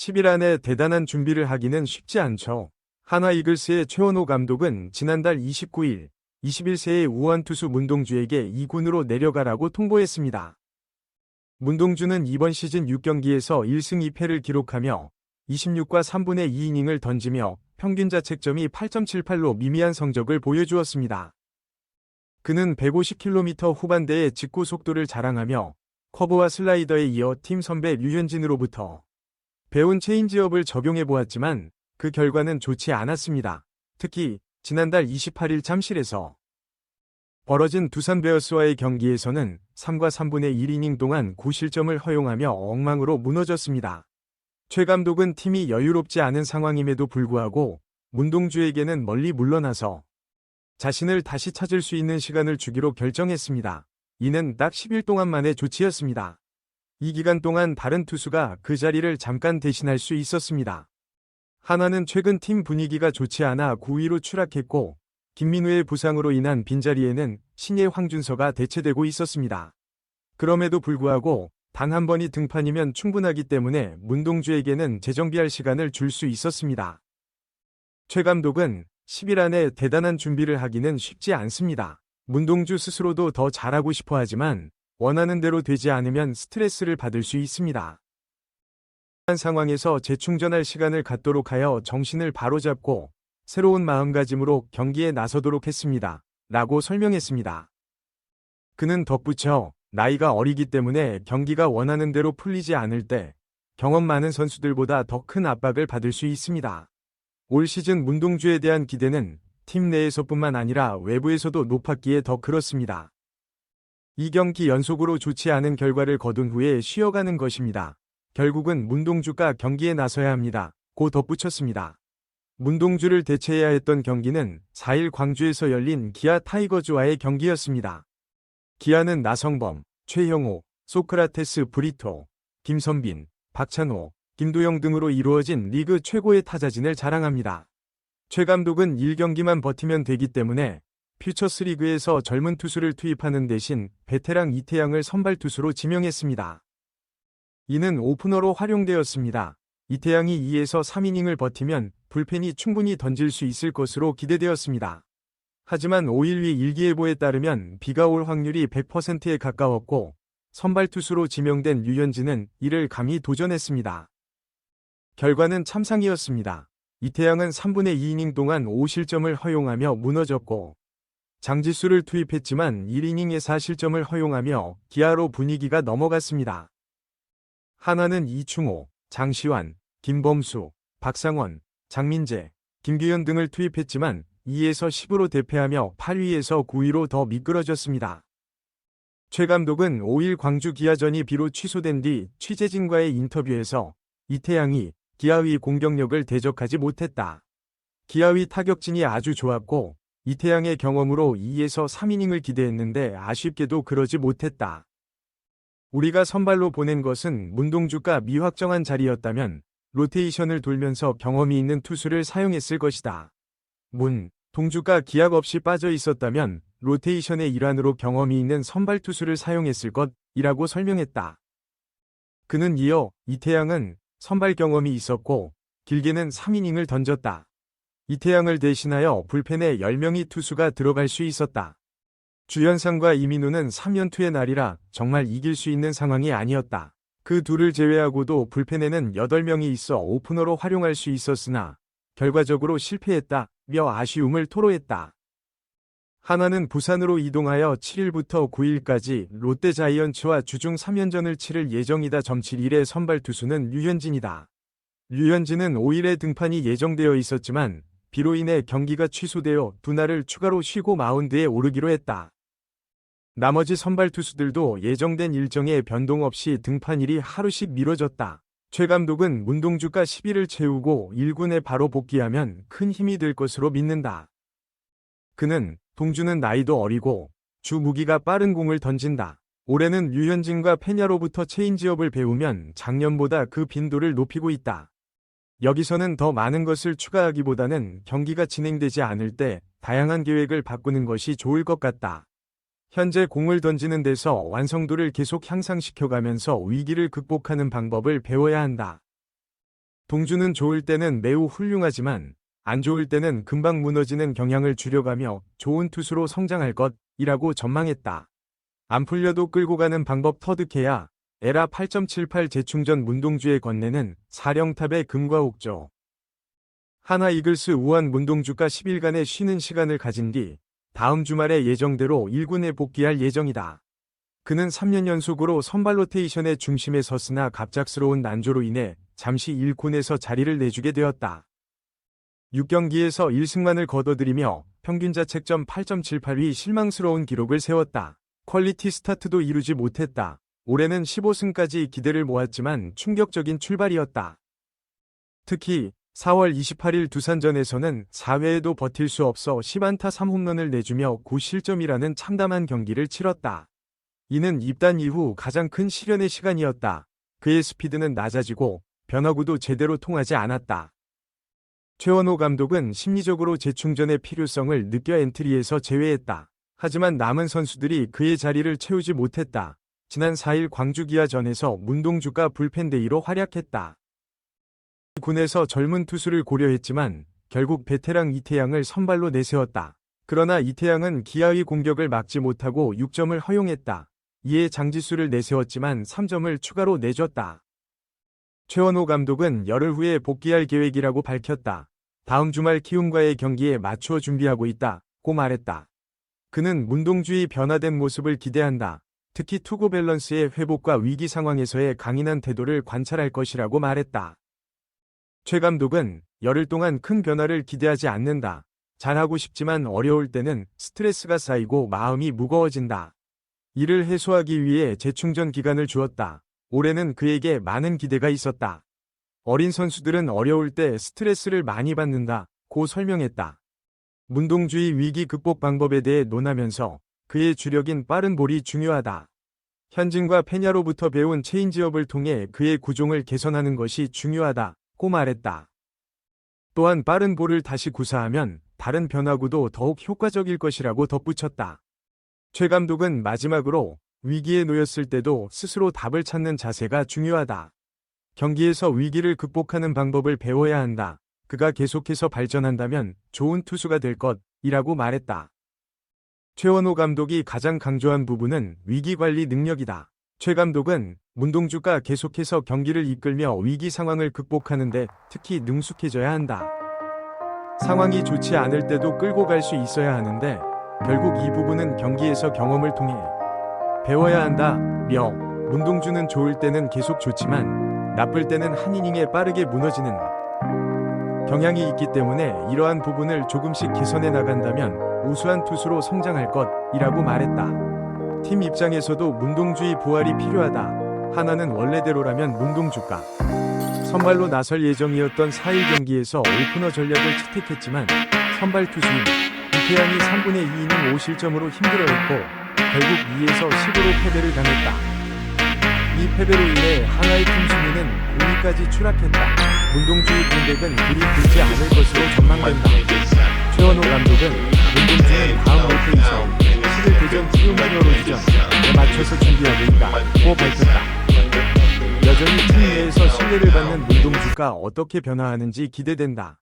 10일 안에 대단한 준비를 하기는 쉽지 않죠. 한화 이글스의 최원호 감독은 지난달 29일 21세의 우완 투수 문동주에게 2군으로 내려가라고 통보했습니다. 문동주는 이번 시즌 6경기에서 1승 2패를 기록하며 26과 3분의 2이닝을 던지며 평균 자책점이 8.78로 미미한 성적을 보여주었습니다. 그는 150km 후반대의 직구 속도를 자랑하며 커브와 슬라이더에 이어 팀 선배 류현진으로부터 배운 체인지업을 적용해 보았지만 그 결과는 좋지 않았습니다. 특히 지난달 28일 잠실에서 벌어진 두산 베어스와의 경기에서는 3과 3분의 1이닝 동안 9실점을 허용하며 엉망으로 무너졌습니다. 최 감독은 팀이 여유롭지 않은 상황임에도 불구하고 문동주에게는 멀리 물러나서 자신을 다시 찾을 수 있는 시간을 주기로 결정했습니다. 이는 딱 10일 동안 만의 조치였습니다. 이 기간 동안 다른 투수가 그 자리를 잠깐 대신할 수 있었습니다. 한화는 최근 팀 분위기가 좋지 않아 9위로 추락했고 김민우의 부상으로 인한 빈자리에는 신예 황준서가 대체되고 있었습니다. 그럼에도 불구하고 단 한 번이 등판이면 충분하기 때문에 문동주에게는 재정비할 시간을 줄 수 있었습니다. 최 감독은 10일 안에 대단한 준비를 하기는 쉽지 않습니다. 문동주 스스로도 더 잘하고 싶어 하지만 원하는 대로 되지 않으면 스트레스를 받을 수 있습니다. 이러한 상황에서 재충전할 시간을 갖도록 하여 정신을 바로잡고 새로운 마음가짐으로 경기에 나서도록 했습니다. 라고 설명했습니다. 그는 덧붙여 나이가 어리기 때문에 경기가 원하는 대로 풀리지 않을 때 경험 많은 선수들보다 더 큰 압박을 받을 수 있습니다. 올 시즌 문동주에 대한 기대는 팀 내에서뿐만 아니라 외부에서도 높았기에 더 그렇습니다. 2경기 연속으로 좋지 않은 결과를 거둔 후에 쉬어가는 것입니다. 결국은 문동주가 경기에 나서야 합니다. 고 덧붙였습니다. 문동주를 대체해야 했던 경기는 4일 광주에서 열린 기아 타이거즈와의 경기였습니다. 기아는 나성범, 최형호, 소크라테스 브리토, 김선빈, 박찬호, 김도영 등으로 이루어진 리그 최고의 타자진을 자랑합니다. 최 감독은 1경기만 버티면 되기 때문에 퓨처스리그에서 젊은 투수를 투입하는 대신 베테랑 이태양을 선발 투수로 지명했습니다. 이는 오프너로 활용되었습니다. 이태양이 2에서 3이닝을 버티면 불펜이 충분히 던질 수 있을 것으로 기대되었습니다. 하지만 5일 일기예보에 따르면 비가 올 확률이 100%에 가까웠고 선발 투수로 지명된 류현진은 이를 감히 도전했습니다. 결과는 참상이었습니다. 이태양은 3분의 2이닝 동안 5실점을 허용하며 무너졌고 장지수를 투입했지만 1이닝에 4실점을 허용하며 기아로 분위기가 넘어갔습니다. 한화는 이충호, 장시환, 김범수, 박상원, 장민재, 김규현 등을 투입했지만 2에서 10으로 대패하며 8위에서 9위로 더 미끄러졌습니다. 최 감독은 5일 광주 기아전이 비로 취소된 뒤 취재진과의 인터뷰에서 이태양이 기아의 공격력을 대적하지 못했다. 기아의 타격진이 아주 좋았고 이태양의 경험으로 2에서 3이닝을 기대했는데 아쉽게도 그러지 못했다. 우리가 선발로 보낸 것은 문동주가 미확정한 자리였다면 로테이션을 돌면서 경험이 있는 투수를 사용했을 것이다. 동주가 기약 없이 빠져 있었다면 로테이션의 일환으로 경험이 있는 선발 투수를 사용했을 것이라고 설명했다. 그는 이어 이태양은 선발 경험이 있었고 길게는 3이닝을 던졌다. 이태양을 대신하여 불펜에 10명의 투수가 들어갈 수 있었다. 주현상과 이민우는 3연투의 날이라 정말 이길 수 있는 상황이 아니었다. 그 둘을 제외하고도 불펜에는 8명이 있어 오프너로 활용할 수 있었으나 결과적으로 실패했다며 아쉬움을 토로했다. 한화는 부산으로 이동하여 7일부터 9일까지 롯데자이언츠와 주중 3연전을 치를 예정이다. 7일의 선발 투수는 류현진이다. 류현진은 5일에 등판이 예정되어 있었지만 비로 인해 경기가 취소되어 두 날을 추가로 쉬고 마운드에 오르기로 했다. 나머지 선발 투수들도 예정된 일정에 변동 없이 등판일이 하루씩 미뤄졌다. 최 감독은 문동주가 10일을 채우고 1군에 바로 복귀하면 큰 힘이 될 것으로 믿는다. 그는 동주는 나이도 어리고 주 무기가 빠른 공을 던진다. 올해는 류현진과 페냐로부터 체인지업을 배우면 작년보다 그 빈도를 높이고 있다. 여기서는 더 많은 것을 추가하기보다는 경기가 진행되지 않을 때 다양한 계획을 바꾸는 것이 좋을 것 같다. 현재 공을 던지는 데서 완성도를 계속 향상시켜가면서 위기를 극복하는 방법을 배워야 한다. 동주는 좋을 때는 매우 훌륭하지만 안 좋을 때는 금방 무너지는 경향을 줄여가며 좋은 투수로 성장할 것이라고 전망했다. 안 풀려도 끌고 가는 방법 터득해야 에라 8.78 재충전 문동주의 건네는 사령탑의 금과 옥조. 하나 이글스 우한 문동주가 10일간의 쉬는 시간을 가진 뒤 다음 주말에 예정대로 1군에 복귀할 예정이다. 그는 3년 연속으로 선발 로테이션의 중심에 섰으나 갑작스러운 난조로 인해 잠시 1군에서 자리를 내주게 되었다. 6경기에서 1승만을 거둬들이며 평균 자책점 8.78위 실망스러운 기록을 세웠다. 퀄리티 스타트도 이루지 못했다. 올해는 15승까지 기대를 모았지만 충격적인 출발이었다. 특히 4월 28일 두산전에서는 4회에도 버틸 수 없어 10안타 3홈런을 내주며 고실점이라는 참담한 경기를 치렀다. 이는 입단 이후 가장 큰 시련의 시간이었다. 그의 스피드는 낮아지고 변화구도 제대로 통하지 않았다. 최원호 감독은 심리적으로 재충전의 필요성을 느껴 엔트리에서 제외했다. 하지만 남은 선수들이 그의 자리를 채우지 못했다. 지난 4일 광주 기아전에서 문동주가 불펜 대위로 활약했다. 군에서 젊은 투수를 고려했지만 결국 베테랑 이태양을 선발로 내세웠다. 그러나 이태양은 기아의 공격을 막지 못하고 6점을 허용했다. 이에 장지수를 내세웠지만 3점을 추가로 내줬다. 최원호 감독은 열흘 후에 복귀할 계획이라고 밝혔다. 다음 주말 키움과의 경기에 맞추어 준비하고 있다고 말했다. 그는 문동주의 변화된 모습을 기대한다. 특히 투구 밸런스의 회복과 위기 상황에서의 강인한 태도를 관찰할 것이라고 말했다. 최 감독은 열흘 동안 큰 변화를 기대하지 않는다. 잘하고 싶지만 어려울 때는 스트레스가 쌓이고 마음이 무거워진다. 이를 해소하기 위해 재충전 기간을 주었다. 올해는 그에게 많은 기대가 있었다. 어린 선수들은 어려울 때 스트레스를 많이 받는다고 설명했다. 문동주의 위기 극복 방법에 대해 논하면서 그의 주력인 빠른 볼이 중요하다. 현진과 페냐로부터 배운 체인지업을 통해 그의 구종을 개선하는 것이 중요하다고 말했다. 또한 빠른 볼을 다시 구사하면 다른 변화구도 더욱 효과적일 것이라고 덧붙였다. 최 감독은 마지막으로 위기에 놓였을 때도 스스로 답을 찾는 자세가 중요하다. 경기에서 위기를 극복하는 방법을 배워야 한다. 그가 계속해서 발전한다면 좋은 투수가 될 것이라고 말했다. 최원호 감독이 가장 강조한 부분은 위기관리 능력이다. 최 감독은 문동주가 계속해서 경기를 이끌며 위기 상황을 극복하는데 특히 능숙해져야 한다. 상황이 좋지 않을 때도 끌고 갈 수 있어야 하는데 결국 이 부분은 경기에서 경험을 통해 배워야 한다며 문동주는 좋을 때는 계속 좋지만 나쁠 때는 한 이닝에 빠르게 무너지는 경향이 있기 때문에 이러한 부분을 조금씩 개선해 나간다면 우수한 투수로 성장할 것이라고 말했다. 팀 입장에서도 문동주의 부활이 필요하다. 하나는 원래대로라면 문동주가 선발로 나설 예정이었던 4일 경기에서 오프너 전략을 채택했지만 선발 투수인 이태양이 3분의 2이닝 5실점으로 힘들어했고 결국 2에서 10으로 패배를 당했다. 이 패배로 인해 하나의 팀 순위는 5위까지 추락했다. 문동주의 공백은 그리 길지 않을 것으로 전망된다. 최원호 감독은 문동주는 다음 로테이션 11 대전 키움 히어로즈전에 맞춰서 준비하고 있다고 밝혔다. 여전히 팀 내에서 신뢰를 받는 문동주가 어떻게 변화하는지 기대된다.